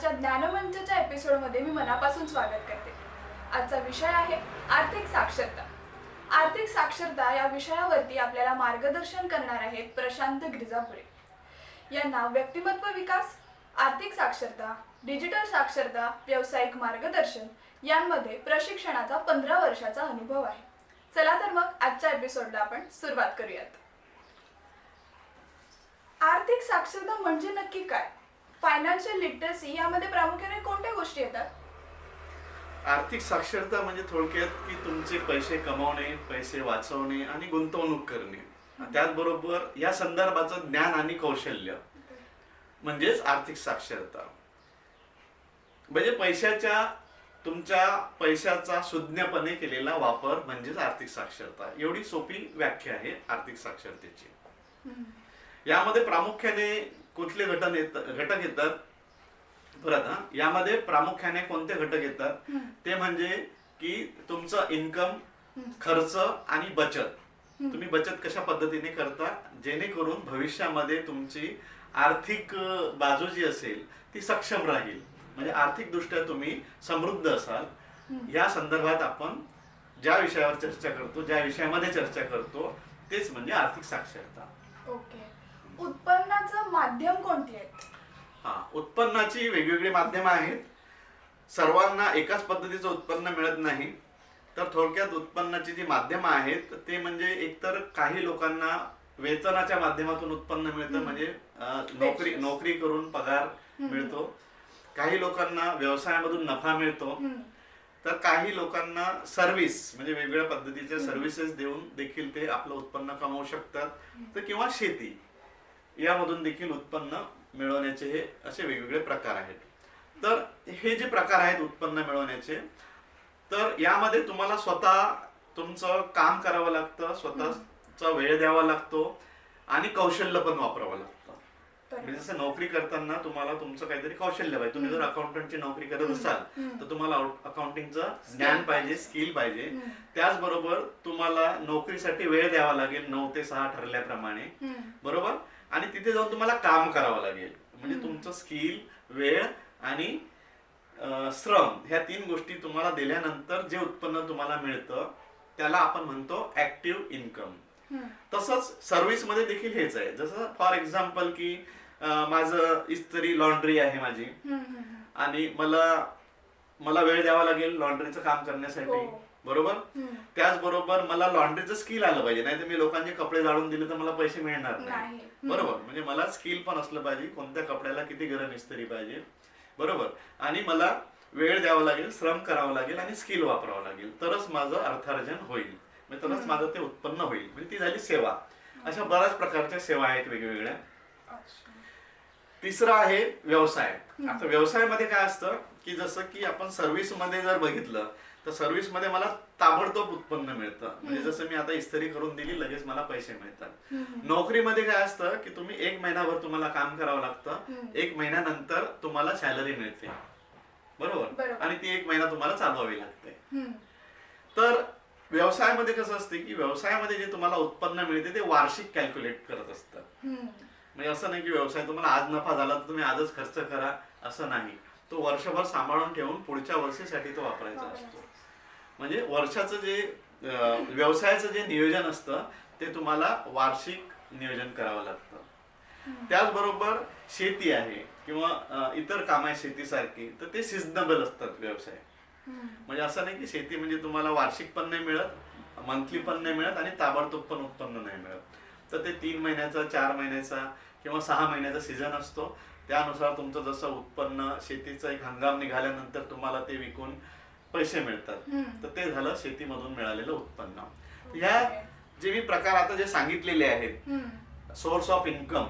आजच्या ज्ञानमंचच्या एपिसोडमध्ये मी मनापासून स्वागत करते। आजचा विषय आहे आर्थिक साक्षरता। आर्थिक साक्षरता या विषयावरती आपल्याला मार्गदर्शन करणार आहेत प्रशांत गिरजापुरे यांना व्यक्तिमत्व विकास, आर्थिक साक्षरता, डिजिटल साक्षरता, व्यावसायिक मार्गदर्शन यांमध्ये प्रशिक्षणाचा 15 वर्षाचा अनुभव आहे। चला तर मग आजच्या एपिसोडला आपण सुरुवात करूयात। आर्थिक साक्षरता म्हणजे नक्की काय? फायनान्शियल लिटरसी यामध्ये प्रामुख्याने कोणत्या गोष्टी येतात? आर्थिक साक्षरता म्हणजे थोडक्यात की तुमचे पैसे कमावणे, पैसे वाचवणे आणि गुंतवणूक करणे, त्याचबरोबर या संदर्भाचं ज्ञान आणि कौशल्य म्हणजेच आर्थिक साक्षरता। म्हणजे तुमच्या पैशाचा सुज्ञपणे केलेला वापर म्हणजेच आर्थिक साक्षरता। एवढी सोपी व्याख्या आहे आर्थिक साक्षरतेची। यामध्ये प्रामुख्याने कुठले घटक येतात परत यामध्ये प्रामुख्याने कोणते घटक येतात ते म्हणजे की तुमचं इन्कम, खर्च आणि बचत। तुम्ही बचत कशा पद्धतीने करता जेणेकरून भविष्यामध्ये तुमची आर्थिक बाजू जी असेल ती सक्षम राहील, म्हणजे आर्थिक दृष्ट्या तुम्ही समृद्ध असाल। या संदर्भात आपण ज्या विषयावर चर्चा करतो, ज्या विषयामध्ये चर्चा करतो तेच म्हणजे आर्थिक साक्षरता। ओके, उत्पन्नाचं माध्यम कोणती आहेत? उत्पन्नाची वेगवेगळी माध्यम आहेत। सर्वांना एकाच पद्धतीचं उत्पन्न मिळत नाही। तर थोडक्यात उत्पन्नाची जी माध्यम आहेत ते म्हणजे एकतर काही लोकांना वेतनाच्या माध्यमातून उत्पन्न मिळतं, म्हणजे नोकरी करून पगार मिळतो। काही लोकांना व्यवसायामधून नफा मिळतो, तर काही लोकांना सर्व्हिस म्हणजे वेगवेगळ्या पद्धतीच्या सर्व्हिसेस देऊन देखील ते आपलं उत्पन्न कमवू शकतात, तर किंवा शेती यामधून देखील उत्पन्न मिळवण्याचे हे असे वेगवेगळे प्रकार आहेत। तर हे जे प्रकार आहेत उत्पन्न मिळवण्याचे, तर यामध्ये तुम्हाला स्वतः तुमचं काम करावं लागतं, स्वतःचा वेळ द्यावा लागतो आणि कौशल्य पण वापरावं लागतं। म्हणजे जसं नोकरी करताना तुम्हाला तुमचं काहीतरी कौशल्य पाहिजे। तुम्ही जर अकाउंटंटची नोकरी करत असाल तर तुम्हाला अकाउंटिंगचं ज्ञान पाहिजे, स्किल पाहिजे। त्याचबरोबर तुम्हाला नोकरीसाठी वेळ द्यावा लागेल 9 ते 6 ठरल्याप्रमाणे, बरोबर। आणि तिथे जाऊन तुम्हाला काम करावं लागेल, म्हणजे तुमचं स्किल, वेळ आणि श्रम ह्या 3 गोष्टी तुम्हाला दिल्यानंतर जे उत्पन्न तुम्हाला मिळतं त्याला आपण म्हणतो ऍक्टिव्ह इन्कम। तसंच सर्व्हिस मध्ये देखील हेच आहे। जसं फॉर एक्झाम्पल की माझं इस्त्री लॉन्ड्री आहे माझी, आणि मला वेळ द्यावा लागेल लॉन्ड्रीचं काम करण्यासाठी, बरोबर। त्याचबरोबर मला लॉन्ड्रीचं स्किल आलं पाहिजे, नाही तर मी लोकांचे कपडे जाळून दिले तर मला पैसे मिळणार नाही, बरोबर। म्हणजे मला स्किल पण असलं पाहिजे, कोणत्या कपड्याला किती गरम इस्त्री पाहिजे, बरोबर। आणि मला वेळ द्यावा लागेल, श्रम करावं लागेल आणि स्किल वापरावं लागेल, तरच माझं अर्थार्जन होईल, म्हणजे तरच माझं ते उत्पन्न होईल, म्हणजे ती झाली सेवा। अशा बऱ्याच प्रकारच्या सेवा आहेत वेगवेगळ्या। तिसरा आहे व्यवसाय। आता व्यवसायामध्ये काय असतं की जसं की आपण सर्व्हिस मध्ये जर बघितलं तर सर्व्हिस मध्ये मला ताबडतोब उत्पन्न मिळतं, म्हणजे जसं मी आता इस्त्री करून दिली लगेच मला पैसे मिळतात। नोकरीमध्ये काय असतं की तुम्ही 1 महिनाभर तुम्हाला काम करावं लागतं, 1 महिन्यानंतर तुम्हाला सॅलरी मिळते, बरोबर, आणि ती 1 महिना तुम्हाला चालवावी लागते। तर व्यवसायामध्ये कसं असते की व्यवसायामध्ये जे तुम्हाला उत्पन्न मिळते ते वार्षिक कॅल्क्युलेट करत असतं। म्हणजे असं नाही की व्यवसाय तुम्हाला आज नफा झाला तर तुम्ही आजच खर्च करा, असं नाही। तो वर्षभर सांभाळून ठेवून पुढच्या वर्षासाठी तो वापरायचा असतो। म्हणजे वर्षाचं जे व्यवसायाचं जे नियोजन असतं ते तुम्हाला वार्षिक नियोजन करावं लागतं। त्याचबरोबर शेती आहे किंवा इतर काम आहे शेतीसारखी, तर ते सिजनेबल असतात व्यवसाय। म्हणजे असं नाही की शेती म्हणजे तुम्हाला वार्षिक पण नाही मिळत, मंथली पण नाही मिळत आणि ताबडतोब पण उत्पन्न नाही मिळत। तर ते 3 महिन्याचा, 4 महिन्याचा किंवा 6 महिन्याचा सीझन असतो, त्यानुसार तुमचं जसं उत्पन्न शेतीचा एक हंगाम निघाल्यानंतर तुम्हाला ते विकून पैसे मिळतात, तर ते झालं शेतीमधून मिळालेलं उत्पन्न। ह्या जे मी प्रकार आता जे सांगितलेले आहेत, source of income,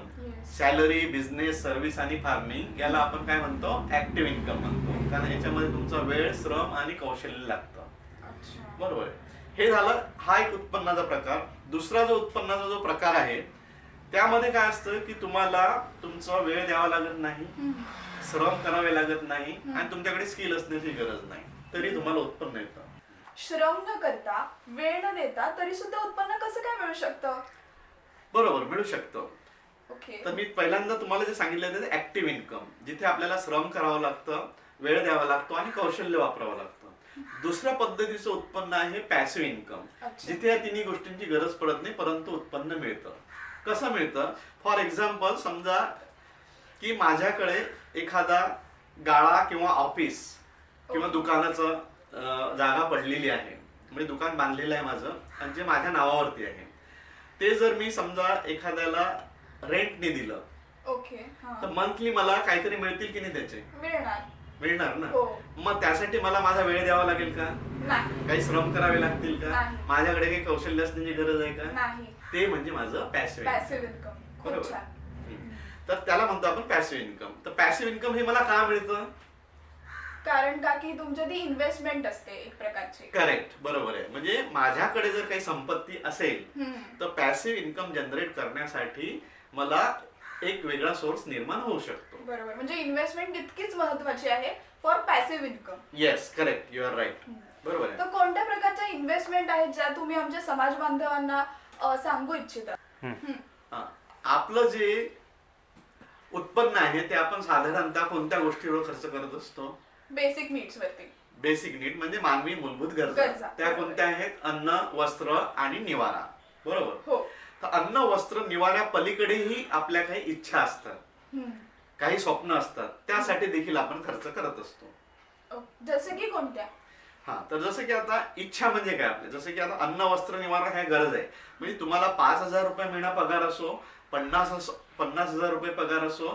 salary, business, service आणि फार्मिंग, याला आपण काय म्हणतो, ऍक्टिव्ह इन्कम म्हणतो, कारण याच्यामध्ये तुमचा वेळ, श्रम आणि कौशल्य लागतं, बरोबर। हे झालं हा एक उत्पन्नाचा प्रकार। दुसरा जो उत्पन्नाचा जो प्रकार आहे त्यामध्ये काय असतं की तुम्हाला तुमचा वेळ द्यावा लागत नाही, श्रम करावे लागत नाही आणि तुमच्याकडे स्किल असण्याची गरज नाही, तरी तुम्हाला उत्पन्न येतं। श्रम न करता, वेळ न देता तरी सुद्धा उत्पन्न कसं काय मिळू शकतं? बरोबर, मिळू शकतं। ओके. तर मी पहिल्यांदा तुम्हाला जे सांगितलं ते ऍक्टिव्ह इन्कम, जिथे आपल्याला श्रम करावं लागतं, वेळ द्यावा लागतो आणि कौशल्य वापरावं लागतं. दुसऱ्या पद्धतीचं उत्पन्न आहे पॅसिव्ह इन्कम, अच्छा. जिथे या तिन्ही गोष्टींची गरज पडत नाही परंतु उत्पन्न मिळतं. कसं मिळतं? फॉर एक्झाम्पल समजा की माझ्याकडे एखादा गाळा किंवा ऑफिस किंवा दुकानाचं जागा पडलेली आहे, म्हणजे दुकान बांधलेलं आहे माझं आणि जे माझ्या नावावरती आहे, ते जर मी समजा एखाद्याला रेंटने दिलं ओके. हा. तर मंथली मला काहीतरी मिळतील की नाही त्याचे? मिळणार ना. हो. मग त्यासाठी मला माझा वेळ द्यावा लागेल का? नाही. काही श्रम करावे लागतील का? नाही. माझ्याकडे काही कौशल्य असण्याची गरज आहे का? नाही. ते म्हणजे माझं पॅसिव्ह पॅसिव्ह इन्कम. खूप बरोबर. छान. तर त्याला म्हणतो आपण पॅसिव्ह इन्कम. तर पॅसिव्ह इन्कम हे मला का मिळतं? कारण का की तुमच्या ती इन्व्हेस्टमेंट असते एक प्रकारची. करेक्ट, बरोबर आहे. म्हणजे माझ्याकडे जर काही संपत्ती असेल हम्म. तर पॅसिव्ह इन्कम जनरेट करण्यासाठी मला एक वेगळा सोर्स निर्माण होऊ शकतो. बरोबर. म्हणजे इन्व्हेस्टमेंट तितकीच महत्वाची आहे for passive income. Yes, correct, you are right. बरोबर आहे. तर कोणत्या प्रकारच्या इन्व्हेस्टमेंट आहेत ज्या तुम्ही आमच्या समाज बांधवांना सांगू इच्छिता? हा. आपलं जे उत्पन्न आहे ते आपण साधारणतः कोणत्या गोष्टीवर खर्च करत असतो? बेसिक नीड्स वरती. बेसिक नीड म्हणजे मानवी मूलभूत गरजा. गरजा. त्या कोणत्या आहेत? अन्न, वस्त्र आणि निवारा. बरोबर. हो. तर अन्न, वस्त्र, निवाऱ्या पलीकडेही आपल्या काही इच्छा असतात, हम्म. काही स्वप्न असतात, त्यासाठी देखील आपण खर्च करत असतो. जसे की कोणत्या? हा, तर जसं की आता इच्छा म्हणजे काय आपल्या, जसं की आता अन्न, वस्त्र, निवारा ह्या गरज आहे. म्हणजे तुम्हाला 5,000 रुपये महिना पगार असो, 50,000 रुपये पगार असो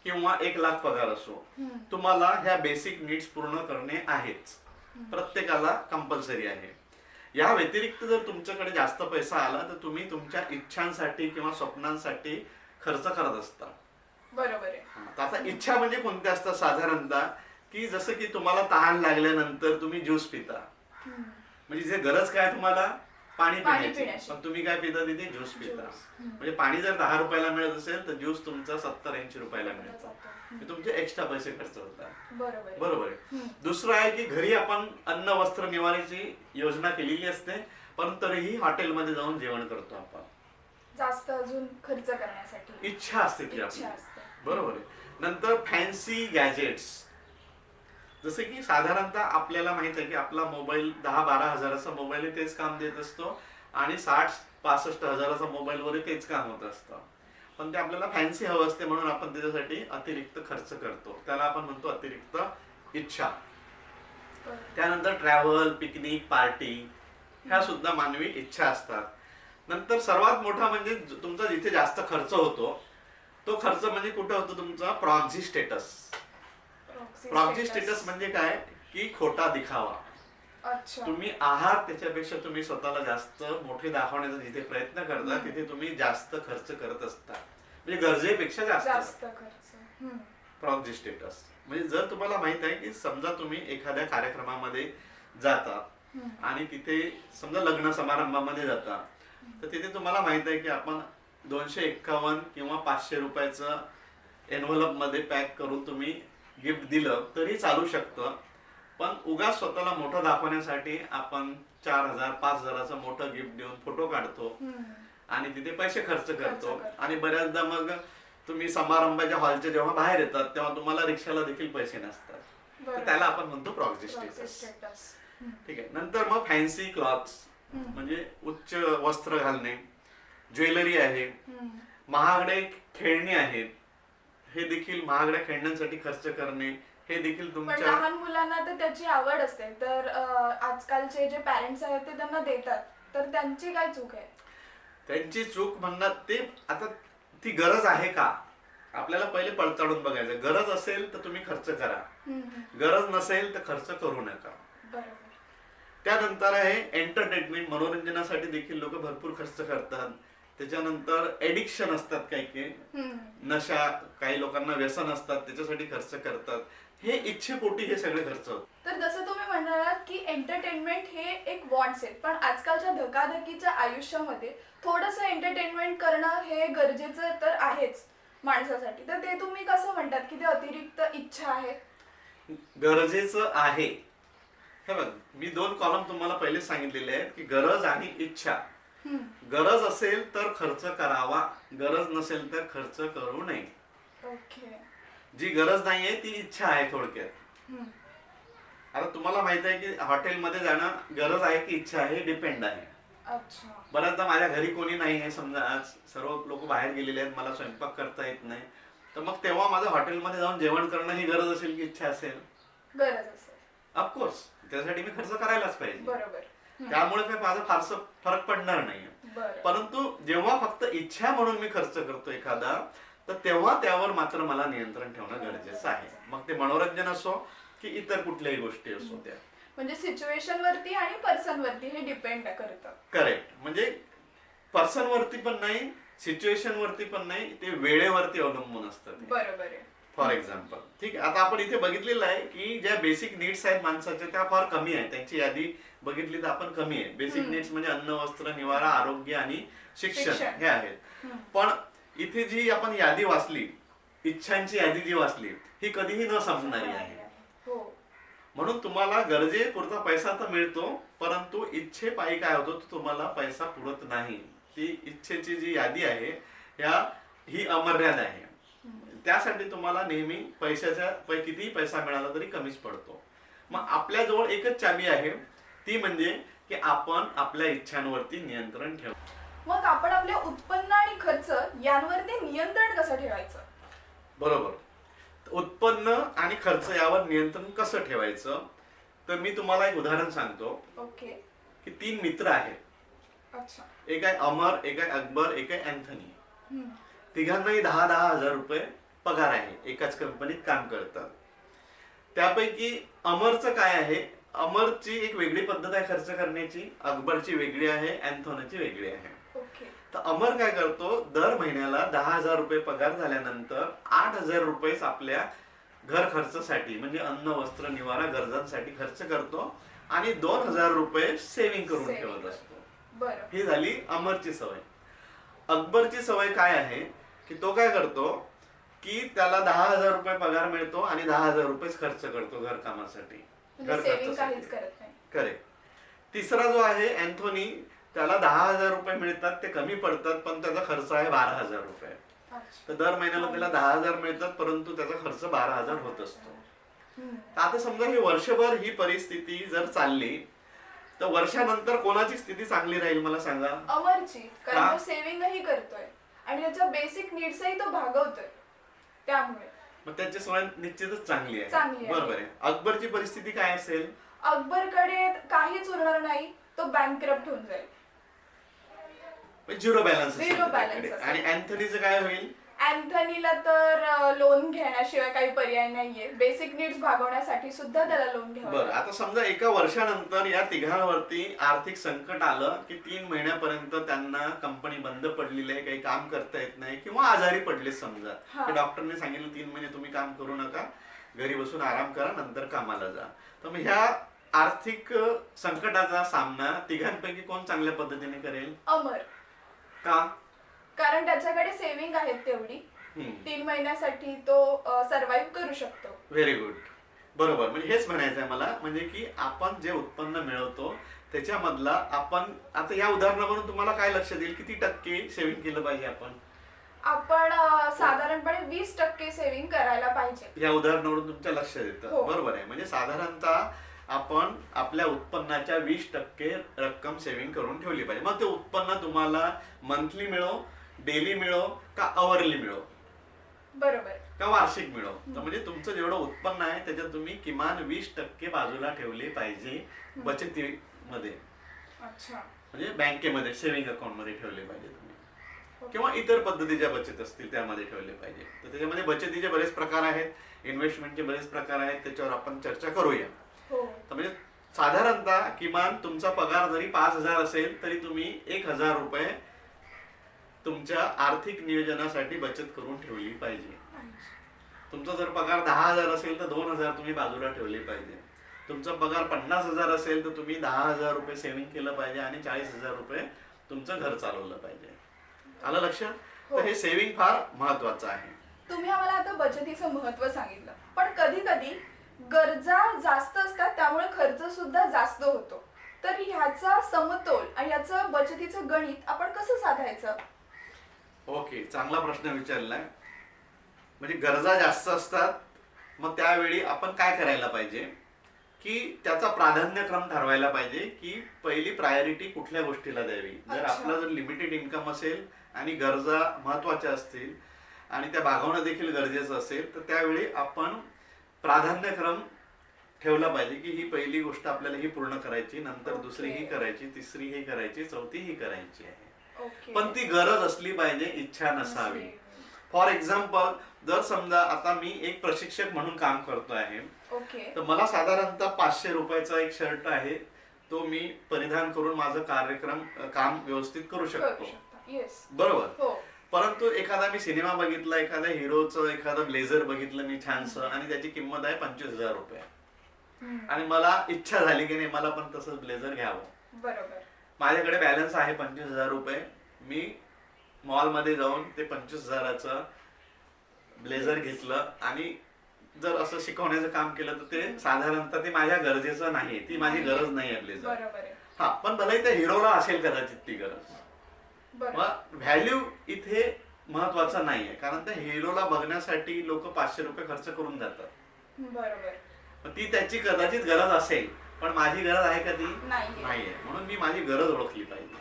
किंवा 1,00,000 पगार असो, तुम्हाला ह्या बेसिक नीड्स पूर्ण करणे आहेच. प्रत्येकाला कंपल्सरी आहे. या व्यतिरिक्त जर तुमच्याकडे जास्त पैसा आला तर तुम्ही तुमच्या इच्छांसाठी किंवा स्वप्नांसाठी खर्च करत असता. बरोबर आहे. तर आता इच्छा म्हणजे कोणत्या असतात साधारणतः? की जसं की तुम्हाला तहान लागल्यानंतर तुम्ही ज्यूस पिता, म्हणजे जे गरज काय तुम्हाला? पाणी पिण्याची. पण तुम्ही काय पिता तिथे? ज्यूस पिता. म्हणजे पाणी जर 10 रुपयाला मिळत असेल तर ज्यूस तुमचा 70-80 रुपयाला मिळतो. तुमचे एक्स्ट्रा पैसे खर्च होतात. बरोबर आहे. दुसरं आहे की घरी आपण अन्न, वस्त्र, निवाऱ्याची योजना केलेली असते, पण तरीही हॉटेलमध्ये जाऊन जेवण करतो आपण, जास्त अजून खर्च करण्यासाठी. इच्छा असते ती आपली. इच्छा असते. बरोबर आहे. नंतर फॅन्सी गॅजेट्स, जसे की साधारणतः आपल्याला माहित आहे की आपला मोबाईल 10-12 हजाराचा मोबाईल आहे, तेच काम देत असतो आणि 60-65 हजाराचा मोबाईलवर तेच काम होत असतं. पण ते आपल्याला फॅन्सी हवं असते म्हणून आपण त्याच्यासाठी अतिरिक्त खर्च करतो. त्याला आपण म्हणतो अतिरिक्त इच्छा. त्यानंतर ट्रॅव्हल, पिकनिक, पार्टी ह्या सुद्धा मानवी इच्छा असतात. नंतर सर्वात मोठा म्हणजे तुमचा जिथे जास्त खर्च होतो तो खर्च म्हणजे कुठे होतो? तुमचा प्रॉक्सी स्टेटस. प्रॉक्सी स्टेटस म्हणजे काय? की खोटा दिखावा. अच्छा. तुम्ही आहात त्याच्यापेक्षा तुम्ही स्वतःला जास्त मोठे दाखवण्याचा जिथे प्रयत्न करता तिथे तुम्ही जास्त खर्च करत असता, म्हणजे गरजेपेक्षा जास्त खर्च. प्रॉक्सी स्टेटस म्हणजे जर तुम्हाला माहित आहे की समजा तुम्ही एखाद्या कार्यक्रमामध्ये जाता आणि तिथे समजा लग्न समारंभामध्ये जाता, तर तिथे तुम्हाला माहित आहे की आपण 251 किंवा 500 रुपयाचं एनव्हलप मध्ये पॅक करून तुम्ही गिफ्ट दिलं तरी चालू शकतं. पण उगाच स्वतःला मोठं दाखवण्यासाठी आपण 4,000 5,000चं मोठं गिफ्ट देऊन फोटो काढतो आणि तिथे पैसे खर्च करतो. आणि बऱ्याचदा मग तुम्ही समारंभाच्या हॉलच्या जेव्हा बाहेर येतात तेव्हा तुम्हाला रिक्षाला देखील पैसे नसतात. तर त्याला आपण म्हणतो प्रॉक्सी स्टेटस. ठीक आहे. नंतर मग फॅन्सी क्लॉथ्स म्हणजे उच्च वस्त्र घालणे, ज्वेलरी आहे, महागडे खेळणी आहेत, हे देखील महागड्या खेळण्यांसाठी खर्च करणे हे देखील तुमच्या. लहान मुलांना तर त्याची आवड असते, तर आजकालचे जे पॅरेंट्स आहेत ते त्यांना देतात, तर त्यांची काय चूक आहे? त्यांची चूक म्हणणार ते आता ती गरज आहे का आपल्याला पहिले पडताळून बघायचं. गरज असेल तर तुम्ही खर्च करा, गरज नसेल तर खर्च करू नका. त्यानंतर आहे एंटरटेनमेंट, मनोरंजनासाठी देखील लोक भरपूर खर्च करतात. त्याच्यानंतर एडिक्शन असतात काही नशा, काही लोकांना व्यसन असतात त्याच्यासाठी खर्च करतात. हे इच्छेपोटी हे सगळे खर्च होतात. तर जसं तुम्ही म्हणालात की एंटरटेनमेंट हे एक वॉन्ट्स आहेत, पण आजकालच्या धकाधकीच्या आयुष्यामध्ये थोडंसं एंटरटेनमेंट करणं हे गरजेचं तर आहेच माणसासाठी. तर ते तुम्ही कसं म्हणतात की ते अतिरिक्त इच्छा आहे? गरजेचं आहे. हे बघ, मी 2 कॉलम तुम्हाला पहिले सांगितलेले आहेत की गरज आणि इच्छा. गरज असेल तर खर्च करावा, गरज नसेल तर खर्च करू नये. ओके. जी गरज नाहीये ती इच्छा आहे थोडक्यात. आता तुम्हाला माहित आहे की हॉटेलमध्ये जाणं गरज आहे की इच्छा आहे, डिपेंड आहे. अच्छा. बऱ्याचदा माझ्या घरी कोणी नाही आहे, समजा आज सर्व लोक बाहेर गेलेले आहेत, मला स्वयंपाक करता येत नाही, तर मग तेव्हा माझं हॉटेलमध्ये जाऊन जेवण करणं ही गरज असेल की इच्छा असेल? गरज असेल. ऑफकोर्स त्यासाठी मी खर्च करायलाच पाहिजे. बरोबर. त्यामुळे काही माझा फारसं फरक पडणार नाहीये. बरं. परंतु जेव्हा फक्त इच्छा म्हणून मी खर्च करतो एखादा, तर तेव्हा त्यावर मात्र मला नियंत्रण ठेवणं गरजेचं आहे. मग ते मनोरंजन असो की इतर कुठल्याही गोष्टी असो त्या. म्हणजे सिच्युएशन वरती आणि पर्सन वरती हे डिपेंड करतं. करेक्ट. म्हणजे पर्सन वरती पण नाही, सिच्युएशन वरती पण नाही, ते वेळेवरती अवलंबून असतं. बरोबर आहे. फॉर एक्झाम्पल, ठीक आहे, आता आपण इथे बघितलेलं आहे की ज्या बेसिक नीड्स आहेत माणसाच्या त्या फार कमी आहेत. त्यांची यादी बघितली तर आपण कमी आहे. बेसिक नीड्स म्हणजे अन्न, वस्त्र, निवारा, आरोग्य आणि शिक्षण हे आहेत. पण इथे जी आपण यादी वाचली, इच्छांची यादी जी वाचली, ही कधीही न संपणारी आहे. म्हणून तुम्हाला गरजेपुरता पैसा तर मिळतो, परंतु इच्छेपायी काय होतं, तुम्हाला पैसा पुरत नाही. ती इच्छेची जी यादी आहे ही अमर्याद आहे. त्यासाठी तुम्हाला नेहमी पैशाच्या कितीही पैसा मिळाला तरी कमीच पडतो. मग आपल्याजवळ एकच चाबी आहे, ती म्हणजे की आपण आपल्या इच्छांवरती नियंत्रण ठेवू. मग आपण आपले उत्पन्न आणि खर्च यांवरती नियंत्रण कसं ठेवायचं? बरोबर. उत्पन्न आणि खर्च यावर नियंत्रण कसं ठेवायचं, तर मी तुम्हाला एक उदाहरण सांगतो. ओके. की 3 मित्र आहेत. अच्छा. एक आहे अमर, एक आहे अकबर, एक आहे अँथनी. तिघांनाही 10,000 हजार रुपये पगार आहे, एकाच कंपनीत काम करतात. त्यापैकी अमरचं काय आहे, अमरची एक वेगळी पद्धत आहे खर्च करण्याची, अकबरची वेगळी आहे, अँथोनीची वेगळी आहे. ओके. तर अमर काय करतो, दर महिन्याला 10,000 रुपये पगार झाल्यानंतर 8,000 रुपये आपल्या घर खर्चासाठी म्हणजे अन्न, वस्त्र, निवारा, गरजांसाठी खर्च करतो आणि 2,000 रुपये सेव्हिंग करून ठेवत असतो. बरं. ही झाली अमरची सवय. अकबरची सवय काय आहे की तो काय करतो की त्याला 10,000 रुपये पगार मिळतो आणि 10,000 रुपये खर्च करतो घर कामासाठी, घर खर्चासाठी. करेक्ट. तिसरा जो आहे अँथोनी, त्याला 10,000 रुपये मिळतात, ते कमी पडतात, पण त्याचा खर्च आहे 12,000 रुपये. तर दर महिन्याला त्याला 10,000 मिळतात, परंतु त्याचा खर्च 12,000 होत असतो. आता समजा हे वर्षभर ही परिस्थिती जर चालली, तर वर्षानंतर कोणाची स्थिती चांगली राहील मला सांगा? अमरची. कारण तो सेव्हिंगही करतोय आणि त्याच्या बेसिक नीड्सही तो भागवतोय. त्यामुळे मग त्याची सवय निश्चितच चांगली आहे. चांगली आहे. बरोबर आहे. अकबरची परिस्थिती काय असेल? अकबरकडे काहीच उरणार नाही, तो बँकरप्ट होऊन जाईल. Zero balance. आणि अँथनीचं काय होईल? अँथनीला तर लोन घेण्याशिवाय काही पर्याय नाहीये. बेसिक नीड्स भागवण्यासाठी सुद्धा त्याला लोन घ्यावं. बरं, आता समजा एका वर्षानंतर या तिघांवरती आर्थिक संकट आलं की 3 महिन्यापर्यंत त्यांना कंपनी बंद पडलेली आहे, काही काम करता येत नाही किंवा आजारी पडले. समजा डॉक्टरने सांगितलं 3 महिने तुम्ही काम करू नका, घरी बसून आराम करा, नंतर कामाला जा. तर मग ह्या आर्थिक संकटाचा सामना तिघांपैकी कोण चांगल्या पद्धतीने करेल? अमर. का? कारण त्याच्याकडे सेव्हिंग आहेत तेवढी. 3 महिन्यासाठी तो सर्व्हाइव्ह करू शकतो. Very good. बरोबर. म्हणजे हेच म्हणायचं आहे मला, म्हणजे की आपण जे उत्पन्न मिळवतो त्याच्यामधला आपण आता या उदाहरणावरून तुम्हाला काय लक्षात येईल, किती टक्के सेव्हिंग केलं पाहिजे आपण साधारणपणे 20% सेव्हिंग करायला पाहिजे. या उदाहरणावरून तुमच्या लक्षात येतं. बरोबर आहे. म्हणजे साधारणतः आपण आपल्या उत्पन्नाच्या 20% रक्कम सेव्हिंग करून ठेवली पाहिजे. मग ते उत्पन्न तुम्हाला मंथली मिळो, डेली मिळो का अवरली मिळो, बरोबर, का वार्षिक मिळो, तर म्हणजे तुमचं जेवढं उत्पन्न आहे त्याच्यात तुम्ही किमान 20% बाजूला ठेवले पाहिजे बचतीमध्ये. अच्छा. म्हणजे बँकेमध्ये सेव्हिंग अकाउंट मध्ये ठेवले पाहिजे तुम्ही, किंवा इतर पद्धतीच्या बचत असतील त्यामध्ये ठेवले पाहिजे. तर त्याच्यामध्ये बचतीचे बरेच प्रकार आहेत, इन्व्हेस्टमेंटचे बरेच प्रकार आहेत, त्याच्यावर आपण चर्चा करूया. तर म्हणजे साधारणतः किमान तुमचा पगार जरी 5,000 असेल तरी तुम्ही 1,000 रुपये तुमच्या आर्थिक नियोजनासाठी बचत करून ठेवली पाहिजे. तुमचा जर पगार 10,000 असेल तर 2,000 तुम्ही बाजूला ठेवले पाहिजे. तुमचा पगार 50,000 असेल तर तुम्ही 10,000 रुपये सेव्हिंग केलं पाहिजे आणि 40,000 रुपये तुमचं घर चालवलं पाहिजे. आलं लक्षात? तर हे सेव्हिंग फार महत्वाचं आहे. तुम्ही आम्हाला आता बचतीचं महत्व सांगितलं, पण कधी कधी गरजा जास्त असतात त्यामुळे खर्च सुद्धा जास्त होतो. तर तर ह्याचा समतोल आणि ह्याचं बचतीचं गणित आपण कसं साधायचं? ओके, चांगला प्रश्न विचारलाय. म्हणजे गरजा जास्त असतात, मग त्यावेळी आपण काय करायला पाहिजे की त्याचा प्राधान्यक्रम ठरवायला पाहिजे की पहिली प्रायोरिटी कुठल्या गोष्टीला द्यावी. जर अच्छा. आपला जर लिमिटेड इन्कम असेल आणि गरजा महत्वाच्या असतील आणि त्या भागवणं देखील गरजेचं असेल, तर त्यावेळी आपण प्राधान्यक्रम ठेवला पाहिजे की ही पहिली गोष्ट आपल्याला ही पूर्ण करायची, नंतर दुसरी ही करायची, तिसरी ही करायची, चौथी ही करायची आहे. ओके. पण ती गरज असली पाहिजे, इच्छा नसावी. फॉर एक्झाम्पल, जर समजा आता मी एक प्रशिक्षक म्हणून काम करतो आहे, ओके. तर मला साधारणतः 500 रुपयाचा एक शर्ट आहे, तो मी परिधान करून माझं काम व्यवस्थित करू शकतो. येस. बरोबर. हो. परंतु एखादा मी सिनेमा बघितला, एखाद्या हिरोचं एखादं ब्लेझर बघितलं मी छानसं आणि त्याची किंमत आहे 25,000 रुपये, आणि मला इच्छा झाली की नाही मला पण तसंच ब्लेझर घ्यावं. बरोबर. माझ्याकडे बॅलन्स आहे 25,000 रुपये. मी मॉलमध्ये जाऊन ते 25,000चं ब्लेझर घेतलं आणि जर असं शिकवण्याचं काम केलं तर ते साधारणतः ते माझ्या गरजेचं नाहीये, ती माझी गरज नाही आहे ब्लेझर. बरोबर आहे. हा, पण भले त्या हिरोला असेल कदाचित ती गरज. बरोबर. मग व्हॅल्यू इथे महत्वाचा नाहीये, कारण त्या हिरोला बघण्यासाठी लोक 500 रुपये खर्च करून जातात. बरोबर. मग ती त्याची कदाचित गरज असेल, पण माझी गरज आहे का ती? नाहीये. नाहीये. म्हणून मी माझी गरज ओळखली पाहिजे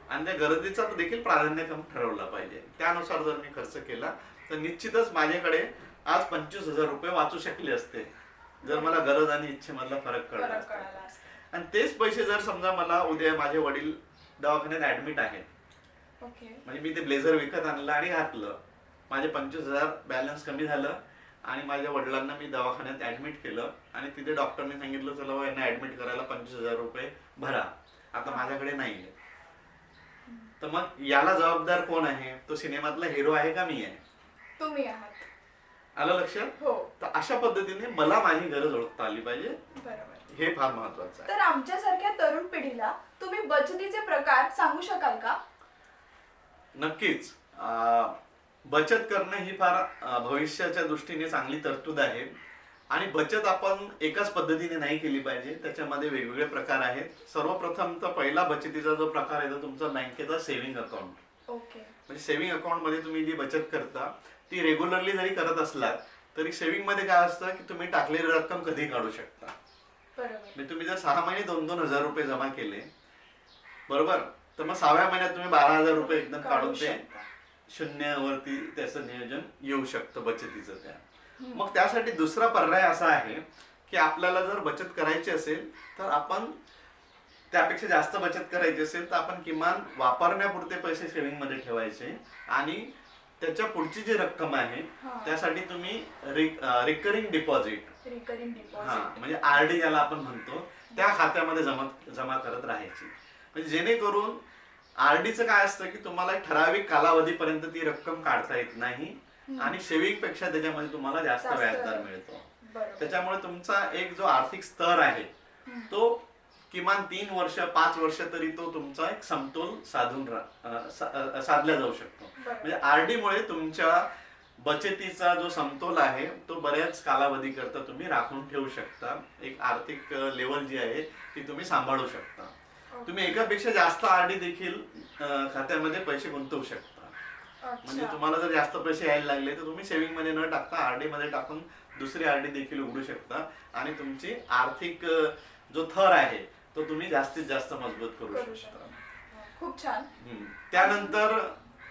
आणि त्या गरजेचा देखील प्राधान्यक्रम ठरवला पाहिजे. त्यानुसार जर मी खर्च केला तर निश्चितच माझ्याकडे आज 25,000 रुपये वाचू शकले असते, जर मला गरज आणि इच्छेमधला फरक कळला असता. आणि तेच पैसे जर समजा मला उद्या माझे वडील दवाखान्यात ऍडमिट आहेत, ओके. म्हणजे मी ते ब्लेझर विकत आणलं आणि घातलं, माझे 25,000 बॅलन्स कमी झालं आणि माझ्या वडिलांना मी दवाखान्यात ऍडमिट केलं आणि तिथे डॉक्टरने सांगितलं चला बाबा यांना ऍडमिट करायला 25,000 रुपये भरा, आता माझ्याकडे नाहीये. तर मग याला जबाबदार कोण आहे? तो सिनेमातला हिरो आहे का मी आहे? तुम्ही आहात. आलं लक्षात? हो. तर अशा पद्धतीने मला माझी गरज ओळखता आली पाहिजे, बरोबर. हे फार महत्वाचं आहे. तर आमच्यासारख्या तरुण पिढीला तुम्ही बचतीचे प्रकार सांगू शकाल का? नक्कीच. बचत करणं ही फार भविष्याच्या दृष्टीने चांगली तरतूद आहे आणि बचत आपण एकाच पद्धतीने नाही केली पाहिजे, त्याच्यामध्ये वेगवेगळे प्रकार आहेत. सर्वप्रथम तर पहिला बचतीचा जो प्रकार आहे तो तुमचा बँकेचा सेव्हिंग अकाउंट. ओके. म्हणजे सेव्हिंग अकाउंट मध्ये तुम्ही जी बचत करता ती रेग्युलरली जरी करत असलात तरी सेव्हिंग मध्ये काय असतं की तुम्ही टाकलेली रक्कम कधी काढू शकता. बरोबर. म्हणजे तुम्ही जर 6 महिने 2-2 हजार रुपये जमा केले, बरोबर, तर मग 6व्या महिन्यात तुम्ही 12,000 रुपये एकदम काढून ते शून्यावरती त्याचं नियोजन येऊ शकतं बचतीचं. त्या मग त्यासाठी दुसरा पर्याय असा आहे की आपल्याला जर बचत करायची असेल तर आपण त्यापेक्षा जास्त बचत करायची असेल तर आपण किमान वापरण्यापुरते पैसे सेव्हिंग मध्ये ठेवायचे आणि त्याच्या पुढची जी रक्कम आहे त्यासाठी तुम्ही रिकरिंग डिपॉझिट, म्हणजे आरडी ज्याला आपण म्हणतो, त्या खात्यामध्ये जमा करत राहायची. म्हणजे जेणेकरून आरडीचं काय असतं की तुम्हाला एक ठराविक कालावधीपर्यंत ती रक्कम काढता येत नाही आणि सेव्हिंग पेक्षा त्याच्यामध्ये तुम्हाला जास्त व्याजदर मिळतो. त्याच्यामुळे तुमचा एक जो आर्थिक स्तर आहे तो किमान 3 वर्ष 5 वर्ष तरी तो तुमचा एक समतोल साधला जाऊ शकतो. म्हणजे आरडी मुळे तुमच्या बचतीचा जो समतोल आहे तो बऱ्याच कालावधी करता तुम्ही राखून ठेवू शकता. एक आर्थिक लेवल जी आहे ती तुम्ही सांभाळू शकता. तुम्ही एकापेक्षा जास्त आरडी देखील खात्यामध्ये पैसे गुंतवू शकता. म्हणजे तुम्हाला जर जास्त पैसे यायला लागले तर तुम्ही सेव्हिंग मध्ये न टाकता आरडी मध्ये टाकून दुसरी आरडी देखील उघडू शकता आणि तुमची आर्थिक जो थर आहे तो तुम्ही जास्तीत जास्त मजबूत करू शकता. खूप छान. त्यानंतर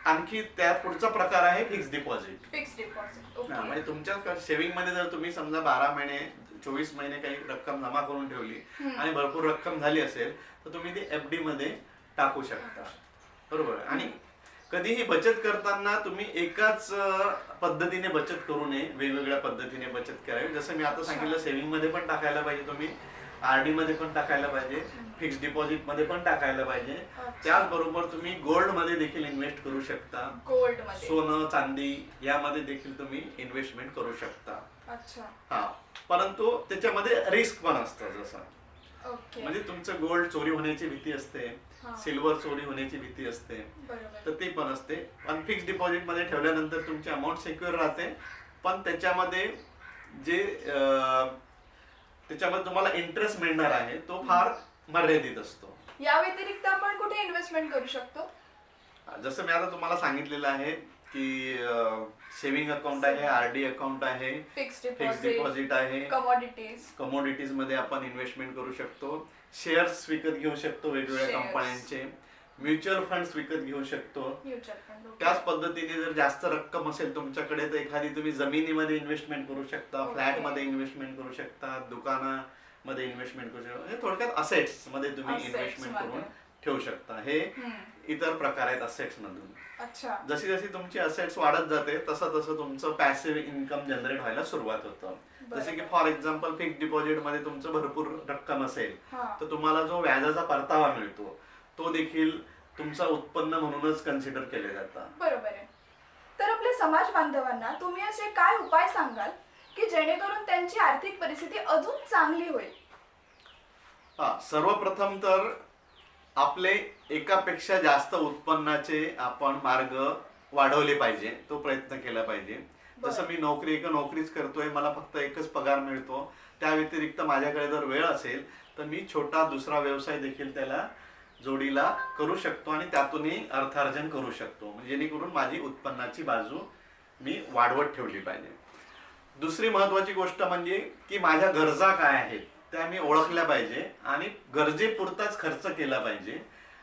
आणखी त्या पुढचा प्रकार आहे फिक्स डिपॉझिट. Fix deposit. म्हणजे तुमच्या सेव्हिंग मध्ये जर तुम्ही समजा 12 महिने 24 महिने काही रक्कम जमा करून ठेवली आणि भरपूर रक्कम झाली असेल तर तुम्ही ती एफडी मध्ये टाकू शकता. बरोबर. आणि कधीही बचत करताना तुम्ही एकाच पद्धतीने बचत करू नये, वेगवेगळ्या पद्धतीने बचत करावी. जसं मी आता सांगितलं, सेव्हिंग मध्ये पण टाकायला पाहिजे तुम्ही, आरडी मध्ये पण टाकायला पाहिजे, फिक्स डिपॉझिट मध्ये पण टाकायला पाहिजे. त्याचबरोबर तुम्ही गोल्ड मध्ये देखील इन्व्हेस्ट करू शकता. गोल्ड मध्ये, सोनं चांदी यामध्ये देखील तुम्ही इन्व्हेस्टमेंट करू शकता. अच्छा. हा, परंतु त्याच्यामध्ये रिस्क पण असतं. जसं ओके. म्हणजे तुमचं गोल्ड चोरी होण्याची भीती असते, सिल्वर चोरी होण्याची भीती असते, तर ते पण असते. पण फिक्स डिपॉझिट मध्ये ठेवल्यानंतर तुमची अमाऊंट सिक्युअर राहते, पण त्याच्यामध्ये जे त्याच्यामध्ये तुम्हाला इंटरेस्ट मिळणार आहे तो फार मर्यादित असतो. या व्यतिरिक्त आपण कुठे इन्व्हेस्टमेंट करू शकतो? जसं मी आता तुम्हाला सांगितलेलं आहे की सेव्हिंग अकाउंट आहे, आरडी अकाउंट आहे, फिक्स फिक्स डिपॉझिट आहे, कमोडिटीज मध्ये आपण इन्व्हेस्टमेंट करू शकतो, शेअर्स विकत घेऊ शकतो वेगवेगळ्या Shares. कंपन्यांचे, म्युच्युअल फंड्स विकत घेऊ शकतो. Mutual fund. त्याच पद्धतीने जर जास्त रक्कम असेल तुमच्याकडे तर एखादी तुम्ही जमिनीमध्ये इन्व्हेस्टमेंट करू शकता, Okay. फ्लॅटमध्ये इन्व्हेस्टमेंट करू शकता, दुकानामध्ये इन्व्हेस्टमेंट करू शकता. म्हणजे थोडक्यात असेट्स मध्ये तुम्ही Assets इन्व्हेस्टमेंट मध्ये. करून ठेवू शकता. हे इतर प्रकार आहेत असेट्स मधून. अच्छा. जशी जशी तुमची असेट्स वाढत जाते तसं तसं तुमचं पॅसिव्ह इन्कम जनरेट व्हायला सुरुवात होतं. जसे की फॉर एक्झाम्पल फिक्स डिपॉझिट मध्ये तुमचं भरपूर रक्कम असेल हा. तर तुम्हाला जो व्याजाचा परतावा मिळतो तो देखील तुमचं उत्पन्न म्हणूनच कन्सिडर केले जातं. बरोबर आहे. तर आपल्या समाज बांधवांना तुम्ही असे काय उपाय सांगाल की जेणेकरून त्यांची आर्थिक परिस्थिती अजून चांगली होईल? सर्वप्रथम तर आपले एकापेक्षा जास्त उत्पन्नाचे आपण मार्ग वाढवले पाहिजे, तो प्रयत्न केला पाहिजे. जसं मी नोकरीच करतोय, मला फक्त एकच पगार मिळतो, त्या व्यतिरिक्त माझ्याकडे जर वेळ असेल तर मी छोटा दुसरा व्यवसाय देखील त्याला जोडीला करू शकतो आणि त्यातूनही अर्थार्जन करू शकतो, जेणेकरून माझी उत्पन्नाची बाजू मी वाढवत ठेवली पाहिजे. दुसरी महत्वाची गोष्ट म्हणजे की माझ्या गरजा काय आहेत त्या मी ओळखल्या पाहिजे आणि गरजेपुरताच खर्च केला पाहिजे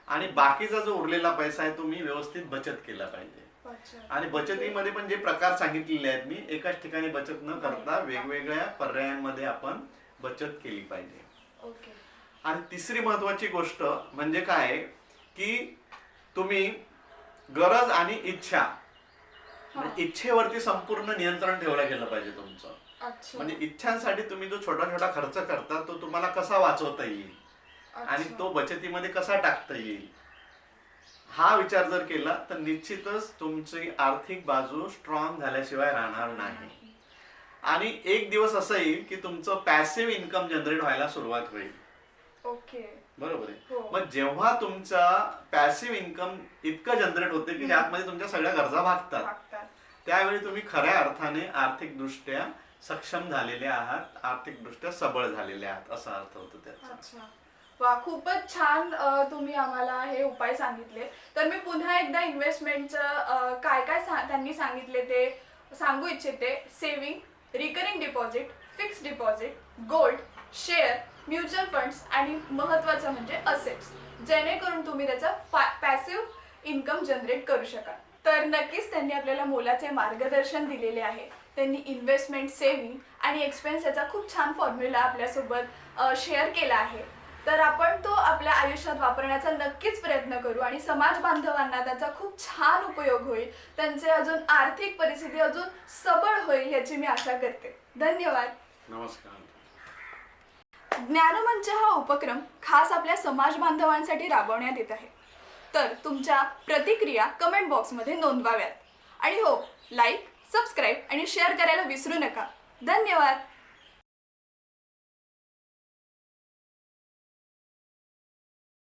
आणि बाकीचा जो उरलेला पैसा आहे तो मी व्यवस्थित बचत केला पाहिजे. अच्छा. आणि बचतीमध्ये पण जे प्रकार सांगितलेले आहेत मी एकाच ठिकाणी बचत न करता वेगवेगळ्या पर्यायांमध्ये आपण बचत केली पाहिजे. ओके. आणि तिसरी महत्वाची गोष्ट म्हणजे काय की तुम्ही गरज आणि इच्छा म्हणजे इच्छेवरती संपूर्ण नियंत्रण ठेवलं गेलं पाहिजे तुमचं. अच्छा. म्हणजे इच्छांसाठी तुम्ही जो छोटा छोटा खर्च करता तो तुम्हाला कसा वाचवता येईल आणि तो बचतीमध्ये कसा टाकता येईल हा विचार जर केला तर निश्चितच तुमची आर्थिक बाजू स्ट्रॉंग झाल्याशिवाय राहणार नाही. आणि एक दिवस असं येईल की तुमचं पॅसिव्ह इन्कम जनरेट व्हायला सुरुवात होईल. ओके. बरोबर आहे. हो. मग जेव्हा तुमचा पॅसिव्ह इन्कम इतकं जनरेट होते की ज्यामध्ये तुमच्या सगळ्या गरजा भागतात त्यावेळी तुम्ही खऱ्या अर्थाने आर्थिक दृष्ट्या सक्षम झालेले आहात, आर्थिक दृष्ट्या सबळ झालेले आहात असा अर्थ होतो त्याचा. अच्छा. वा, खूपच छान तुम्ही आम्हाला हे उपाय सांगितले. तर मी पुन्हा एकदा इन्व्हेस्टमेंटचं काय काय त्यांनी सांगितले ते सांगू इच्छिते. Saving, recurring deposit, fix deposit, gold, share, mutual funds आणि महत्त्वाचं म्हणजे असेट्स, जेणेकरून तुम्ही त्याचा पॅसिव्ह इन्कम जनरेट करू शकाल. तर नक्कीच त्यांनी आपल्याला मोलाचे मार्गदर्शन दिलेले आहे. त्यांनी इन्व्हेस्टमेंट, सेव्हिंग आणि एक्सपेन्स याचा खूप छान फॉर्म्युला आपल्यासोबत शेअर केला आहे. तर आपण तो आपल्या आयुष्यात वापरण्याचा नक्कीच प्रयत्न करू आणि समाज बांधवांना त्याचा खूप छान उपयोग होईल, त्यांचे अजून आर्थिक परिस्थिती अजून सबळ होईल याची मी आशा करते. धन्यवाद. नमस्कार. ज्ञानमंच हा उपक्रम खास आपल्या समाज बांधवांसाठी राबवण्यात येत आहे. तर तुमच्या प्रतिक्रिया कमेंट बॉक्समध्ये नोंदवाव्यात आणि हो, लाईक, सबस्क्राईब आणि शेअर करायला विसरू नका. धन्यवाद.